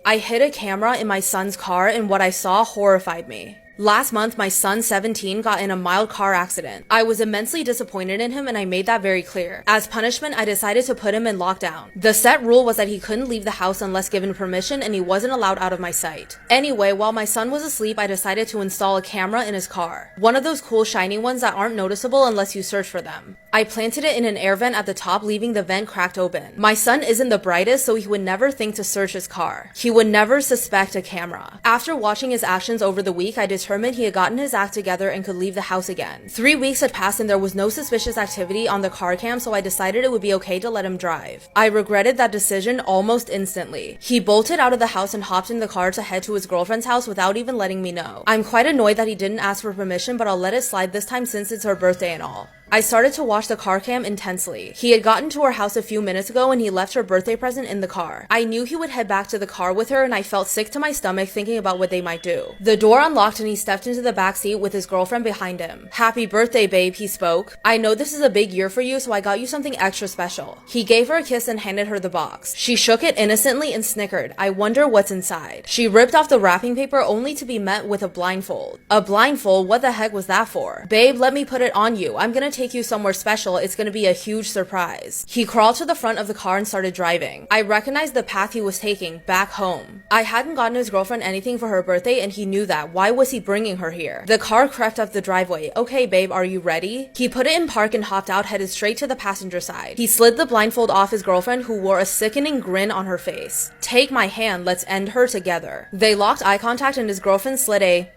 I hid a camera in my son's car and what I saw horrified me. Last month, my son, 17, got in a mild car accident. I was immensely disappointed in him and I made that very clear. As punishment, I decided to put him in lockdown. The set rule was that he couldn't leave the house unless given permission and he wasn't allowed out of my sight. Anyway, while my son was asleep, I decided to install a camera in his car. One of those cool shiny ones that aren't noticeable unless you search for them. I planted it in an air vent at the top, leaving the vent cracked open. My son isn't the brightest, so he would never think to search his car. He would never suspect a camera. After watching his actions over the week, I determined he had gotten his act together and could leave the house again. 3 weeks had passed and there was no suspicious activity on the car cam, so I decided it would be okay to let him drive. I regretted that decision almost instantly. He bolted out of the house and hopped in the car to head to his girlfriend's house without even letting me know. I'm quite annoyed that he didn't ask for permission, but I'll let it slide this time since it's her birthday and all. I started to watch the car cam intensely. He had gotten to her house a few minutes ago and he left her birthday present in the car. I knew he would head back to the car with her and I felt sick to my stomach thinking about what they might do. The door unlocked and he stepped into the back seat with his girlfriend behind him. "Happy birthday, babe," he spoke. "I know this is a big year for you, so I got you something extra special." He gave her a kiss and handed her the box. She shook it innocently and snickered. I wonder what's inside. She ripped off the wrapping paper only to be met with a blindfold. A blindfold? What the heck was that for? "Babe, let me put it on you. I'm gonna take you somewhere special. It's gonna be a huge surprise." He crawled to the front of the car and started driving. I recognized the path he was taking, back home. I hadn't gotten his girlfriend anything for her birthday and he knew that. Why was he bringing her here? The car crept up the driveway. "Okay, babe, are you ready?" He put it in park and hopped out, headed straight to the passenger side. He slid the blindfold off his girlfriend, who wore a sickening grin on her face. "Take my hand, let's end her together." They locked eye contact and his girlfriend slid a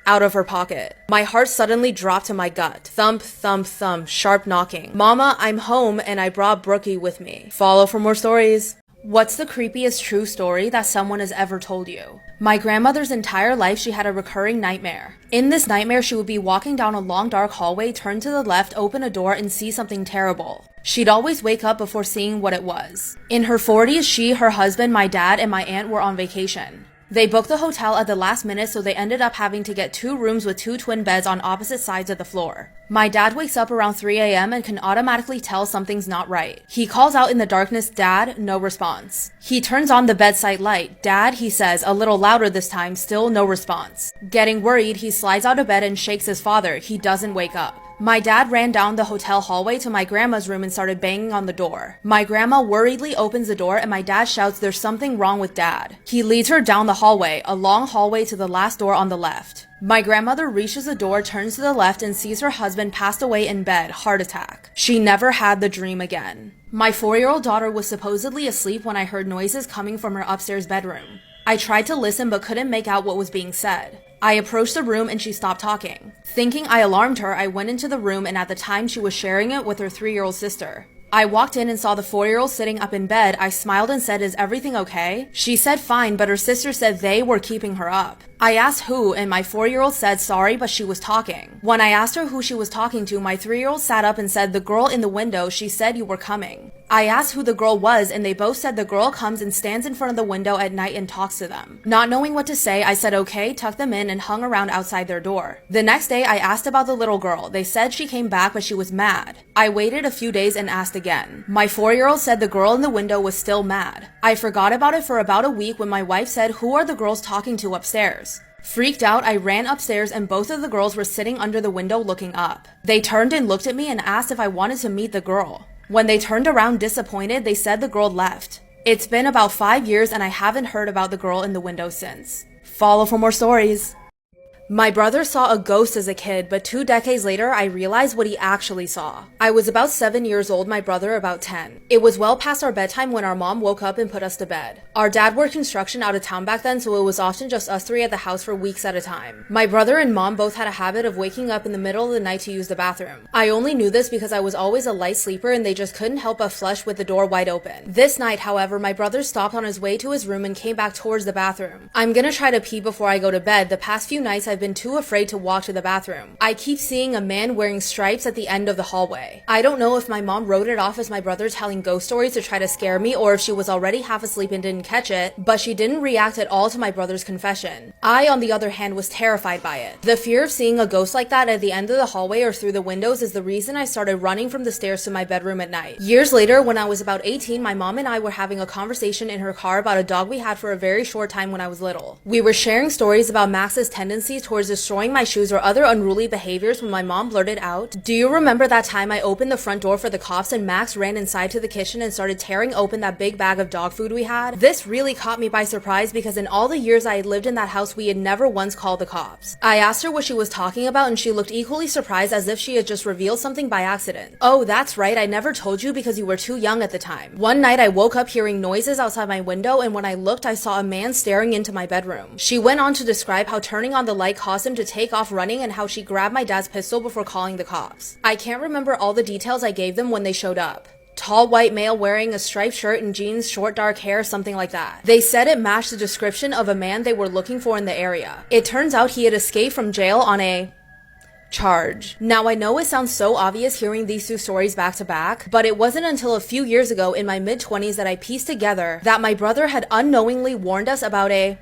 out of her pocket. My heart suddenly dropped to my gut. Thump, thump, thump, sharp knocking. "Mama, I'm home and I brought Brookie with me." Follow for more stories. What's the creepiest true story that someone has ever told you? My grandmother's entire life, she had a recurring nightmare. In this nightmare, she would be walking down a long dark hallway, turn to the left, open a door, and see something terrible. She'd always wake up before seeing what it was. In her 40s, she, her husband, my dad, and my aunt were on vacation. They booked the hotel at the last minute, so they ended up having to get 2 rooms with 2 twin beds on opposite sides of the floor. My dad wakes up around 3 a.m. and can automatically tell something's not right. He calls out in the darkness, "Dad," no response. He turns on the bedside light. "Dad," he says, a little louder this time, still no response. Getting worried, he slides out of bed and shakes his father. He doesn't wake up. My dad ran down the hotel hallway to my grandma's room and started banging on the door. My grandma worriedly opens the door and my dad shouts, "There's something wrong with Dad." He leads her down the hallway, a long hallway to the last door on the left. My grandmother reaches the door, turns to the left, and sees her husband passed away in bed, heart attack. She never had the dream again. My 4-year-old daughter was supposedly asleep when I heard noises coming from her upstairs bedroom. I tried to listen but couldn't make out what was being said. I approached the room and she stopped talking. Thinking I alarmed her, I went into the room and at the time she was sharing it with her 3-year-old sister. I walked in and saw the 4-year-old sitting up in bed. I smiled and said, "Is everything okay?" She said fine, but her sister said they were keeping her up. I asked who, and my 4-year-old said sorry, but she was talking. When I asked her who she was talking to, my 3-year-old sat up and said, "The girl in the window, she said you were coming." I asked who the girl was, and they both said the girl comes and stands in front of the window at night and talks to them. Not knowing what to say, I said okay, tucked them in, and hung around outside their door. The next day, I asked about the little girl. They said she came back, but she was mad. I waited a few days and asked again. My 4-year-old said the girl in the window was still mad. I forgot about it for about a week when my wife said, "Who are the girls talking to upstairs?" Freaked out, I ran upstairs and both of the girls were sitting under the window looking up. They turned and looked at me and asked if I wanted to meet the girl. When they turned around disappointed, they said the girl left. It's been about 5 years and I haven't heard about the girl in the window since. Follow for more stories. My brother saw a ghost as a kid, but 2 decades later, I realized what he actually saw. I was about 7 years old, my brother about 10. It was well past our bedtime when our mom woke up and put us to bed. Our dad worked construction out of town back then, so it was often just us 3 at the house for weeks at a time. My brother and mom both had a habit of waking up in the middle of the night to use the bathroom. I only knew this because I was always a light sleeper and they just couldn't help but flush with the door wide open. This night, however, my brother stopped on his way to his room and came back towards the bathroom. "I'm gonna try to pee before I go to bed. The past few nights I've been too afraid to walk to the bathroom. I keep seeing a man wearing stripes at the end of the hallway. I don't know if my mom wrote it off as my brother telling ghost stories to try to scare me or if she was already half asleep and didn't catch it, but she didn't react at all to my brother's confession. I, on the other hand, was terrified by it. The fear of seeing a ghost like that at the end of the hallway or through the windows is the reason I started running from the stairs to my bedroom at night. Years later, when I was about 18, my mom and I were having a conversation in her car about a dog we had for a very short time when I was little. We were sharing stories about Max's tendencies towards destroying my shoes or other unruly behaviors when my mom blurted out, "Do you remember that time I opened the front door for the cops and Max ran inside to the kitchen and started tearing open that big bag of dog food we had?" This really caught me by surprise because in all the years I had lived in that house, we had never once called the cops. I asked her what she was talking about and she looked equally surprised as if she had just revealed something by accident. "Oh, that's right, I never told you because you were too young at the time. One night I woke up hearing noises outside my window and when I looked I saw a man staring into my bedroom." She went on to describe how turning on the light caused him to take off running and how she grabbed my dad's pistol before calling the cops. I can't remember all the details I gave them when they showed up. Tall white male wearing a striped shirt and jeans, short dark hair, something like that. They said it matched the description of a man they were looking for in the area. It turns out he had escaped from jail on a charge. Now I know it sounds so obvious hearing these two stories back to back, but it wasn't until a few years ago in my mid-20s that I pieced together that my brother had unknowingly warned us about a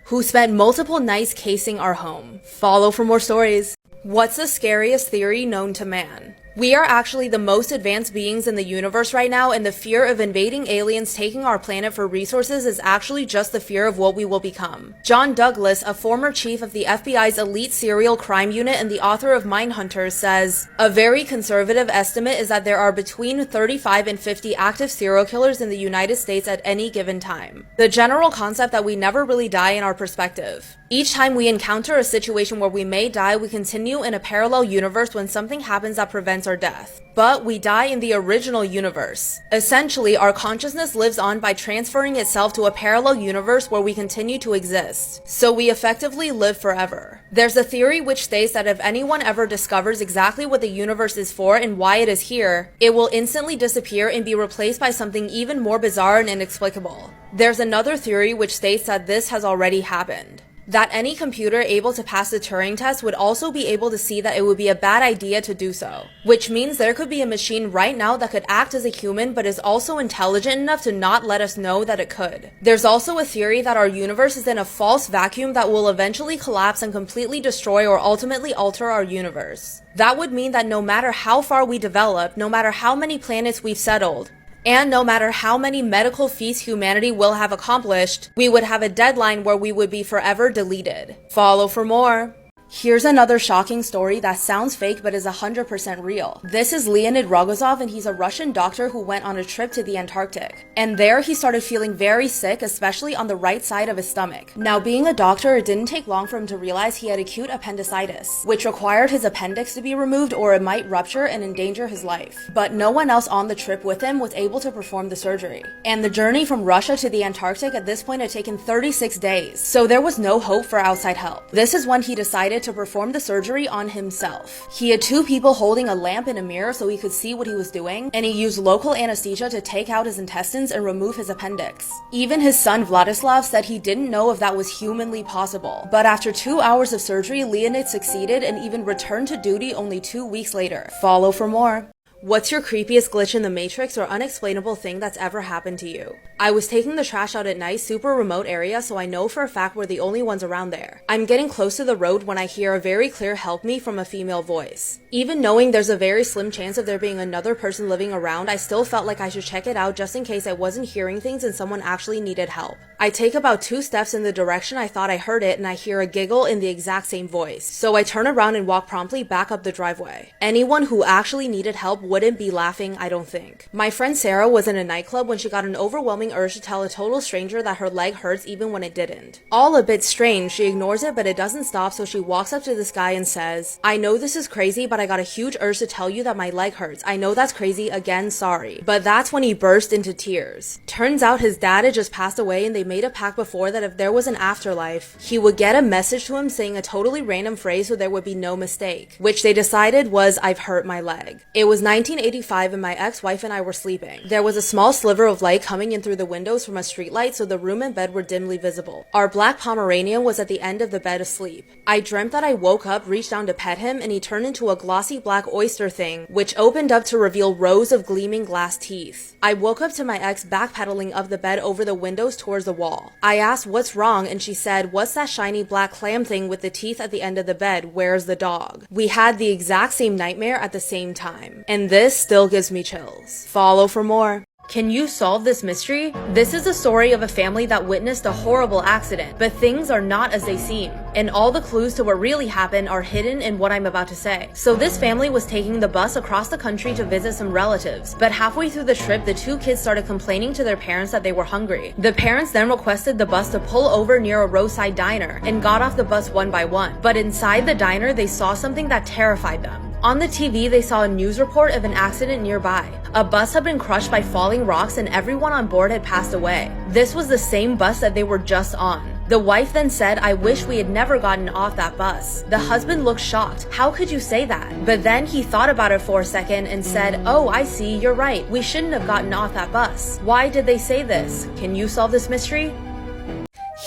who spent multiple nights casing our home. Follow for more stories. What's the scariest theory known to man? We are actually the most advanced beings in the universe right now, and the fear of invading aliens taking our planet for resources is actually just the fear of what we will become. John Douglas, a former chief of the FBI's elite serial crime unit and the author of Mindhunters, says, "A very conservative estimate is that there are between 35 and 50 active serial killers in the United States at any given time." The general concept that we never really die in our perspective. Each time we encounter a situation where we may die, we continue in a parallel universe when something happens that prevents our death. But we die in the original universe. Essentially, our consciousness lives on by transferring itself to a parallel universe where we continue to exist. So we effectively live forever. There's a theory which states that if anyone ever discovers exactly what the universe is for and why it is here, it will instantly disappear and be replaced by something even more bizarre and inexplicable. There's another theory which states that this has already happened. That any computer able to pass the Turing test would also be able to see that it would be a bad idea to do so. Which means there could be a machine right now that could act as a human but is also intelligent enough to not let us know that it could. There's also a theory that our universe is in a false vacuum that will eventually collapse and completely destroy or ultimately alter our universe. That would mean that no matter how far we develop, no matter how many planets we've settled, and no matter how many medical feats humanity will have accomplished, we would have a deadline where we would be forever deleted. Follow for more. Here's another shocking story that sounds fake but is 100% real. This is Leonid Rogozov, and he's a Russian doctor who went on a trip to the Antarctic. And there he started feeling very sick, especially on the right side of his stomach. Now, being a doctor, it didn't take long for him to realize he had acute appendicitis, which required his appendix to be removed or it might rupture and endanger his life. But no one else on the trip with him was able to perform the surgery. And the journey from Russia to the Antarctic at this point had taken 36 days, so there was no hope for outside help. This is when he decided to perform the surgery on himself. He had two people holding a lamp and a mirror so he could see what he was doing, and he used local anesthesia to take out his intestines and remove his appendix. Even his son Vladislav said he didn't know if that was humanly possible. But after 2 hours of surgery, Leonid succeeded and even returned to duty only 2 weeks later. Follow for more. What's your creepiest glitch in the Matrix or unexplainable thing that's ever happened to you? I was taking the trash out at night, super remote area, so I know for a fact we're the only ones around there. I'm getting close to the road when I hear a very clear "help me" from a female voice. Even knowing there's a very slim chance of there being another person living around, I still felt like I should check it out just in case I wasn't hearing things and someone actually needed help. I take about 2 steps in the direction I thought I heard it and I hear a giggle in the exact same voice. So I turn around and walk promptly back up the driveway. Anyone who actually needed help wouldn't be laughing, I don't think. My friend Sarah was in a nightclub when she got an overwhelming urge to tell a total stranger that her leg hurts even when it didn't. All a bit strange, she ignores it but it doesn't stop, so she walks up to this guy and says, "I know this is crazy, but I got a huge urge to tell you that my leg hurts. I know that's crazy, again, sorry." But that's when he burst into tears. Turns out his dad had just passed away and they made a pact before that if there was an afterlife, he would get a message to him saying a totally random phrase so there would be no mistake, which they decided was, "I've hurt my leg." It was 1985 and my ex-wife and I were sleeping. There was a small sliver of light coming in through the windows from a streetlight, so the room and bed were dimly visible. Our black Pomeranian was at the end of the bed asleep. I dreamt that I woke up, reached down to pet him, and he turned into a glossy black oyster thing, which opened up to reveal rows of gleaming glass teeth. I woke up to my ex backpedaling up the bed over the windows towards the wall. I asked what's wrong, and she said, "What's that shiny black clam thing with the teeth at the end of the bed? Where's the dog?" We had the exact same nightmare at the same time. And this still gives me chills. Follow for more. Can you solve this mystery? This is a story of a family that witnessed a horrible accident, but things are not as they seem. And all the clues to what really happened are hidden in what I'm about to say. So this family was taking the bus across the country to visit some relatives, but halfway through the trip, the two kids started complaining to their parents that they were hungry. The parents then requested the bus to pull over near a roadside diner and got off the bus one by one. But inside the diner, they saw something that terrified them. On the TV, they saw a news report of an accident nearby. A bus had been crushed by falling rocks and everyone on board had passed away. This was the same bus that they were just on. The wife then said, "I wish we had never gotten off that bus." The husband looked shocked. "How could you say that?" But then he thought about it for a second and said, "Oh, I see, you're right. We shouldn't have gotten off that bus." Why did they say this? Can you solve this mystery?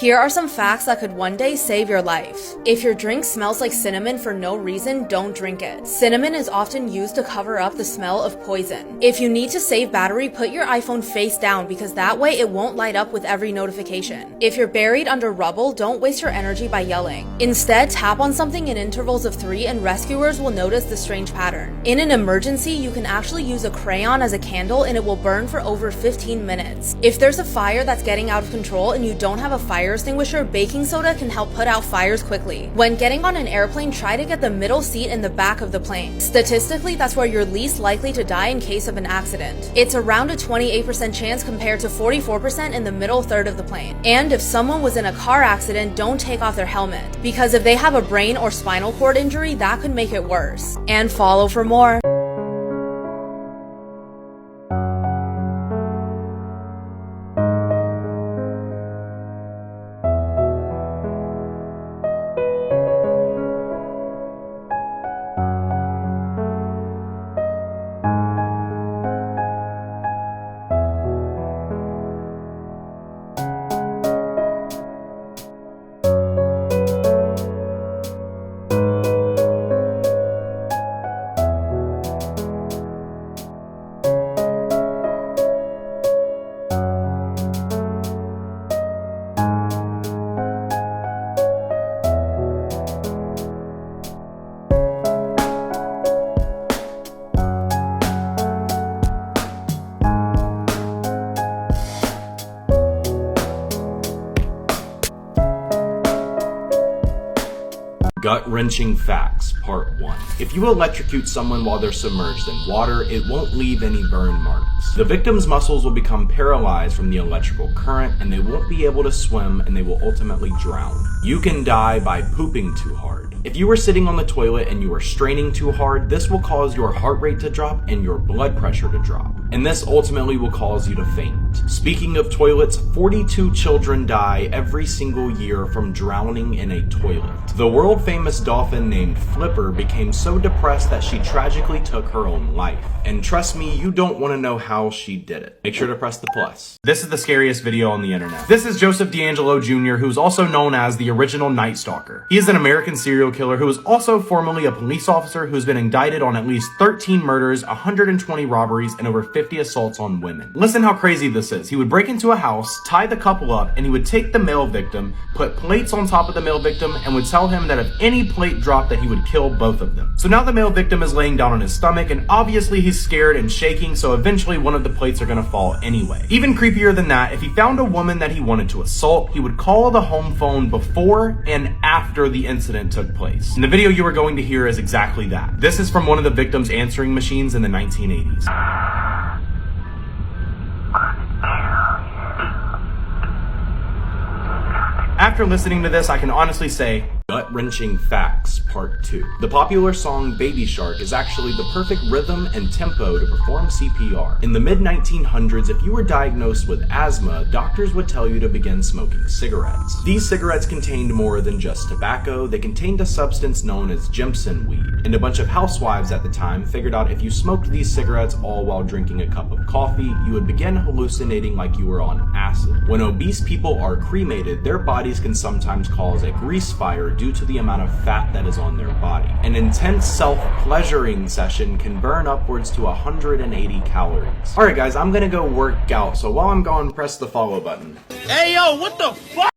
Here are some facts that could one day save your life. If your drink smells like cinnamon for no reason, don't drink it. Cinnamon is often used to cover up the smell of poison. If you need to save battery, put your iPhone face down because that way it won't light up with every notification. If you're buried under rubble, don't waste your energy by yelling. Instead, tap on something in intervals of 3 and rescuers will notice the strange pattern. In an emergency, you can actually use a crayon as a candle and it will burn for over 15 minutes. If there's a fire that's getting out of control and you don't have a fire extinguisher, baking soda can help put out fires quickly. When getting on an airplane, try to get the middle seat in the back of the plane. Statistically, that's where you're least likely to die in case of an accident. It's around a 28% chance compared to 44% in the middle third of the plane. And if someone was in a car accident, don't take off their helmet, because if they have a brain or spinal cord injury, that could make it worse. And follow for more. Gut-wrenching facts, part 1. If you electrocute someone while they're submerged in water, it won't leave any burn marks. The victim's muscles will become paralyzed from the electrical current and they won't be able to swim and they will ultimately drown. You can die by pooping too hard. If you were sitting on the toilet and you were straining too hard, this will cause your heart rate to drop and your blood pressure to drop. And this ultimately will cause you to faint. Speaking of toilets, 42 children die every single year from drowning in a toilet. The world-famous dolphin named Flipper became so depressed that she tragically took her own life. And trust me, you don't want to know how she did it. Make sure to press the plus. This is the scariest video on the internet. This is Joseph D'Angelo Jr., who's also known as the original Night Stalker. He is an American serial killer who is also formerly a police officer who's been indicted on at least 13 murders, 120 robberies, and over 50 assaults on women. Listen how crazy this is. He would break into a house, tie the couple up, and he would take the male victim, put plates on top of the male victim, and would tell him that if any plate dropped that he would kill both of them. So now the male victim is laying down on his stomach, and obviously he's scared and shaking, so eventually one of the plates are gonna fall anyway. Even creepier than that, if he found a woman that he wanted to assault, he would call the home phone before and after the incident took place. And the video you are going to hear is exactly that. This is from one of the victim's answering machines in the 1980s. After listening to this, I can honestly say, Gut-wrenching facts, part 2. The popular song Baby Shark is actually the perfect rhythm and tempo to perform CPR. In the mid-1900s, if you were diagnosed with asthma, doctors would tell you to begin smoking cigarettes. These cigarettes contained more than just tobacco. They contained a substance known as Jimson weed. And a bunch of housewives at the time figured out if you smoked these cigarettes all while drinking a cup of coffee, you would begin hallucinating like you were on acid. When obese people are cremated, their bodies can sometimes cause a grease fire due to the amount of fat that is on their body. An intense self-pleasuring session can burn upwards to 180 calories. Alright guys, I'm gonna go work out, so while I'm gone, press the follow button. Hey yo, what the fuck?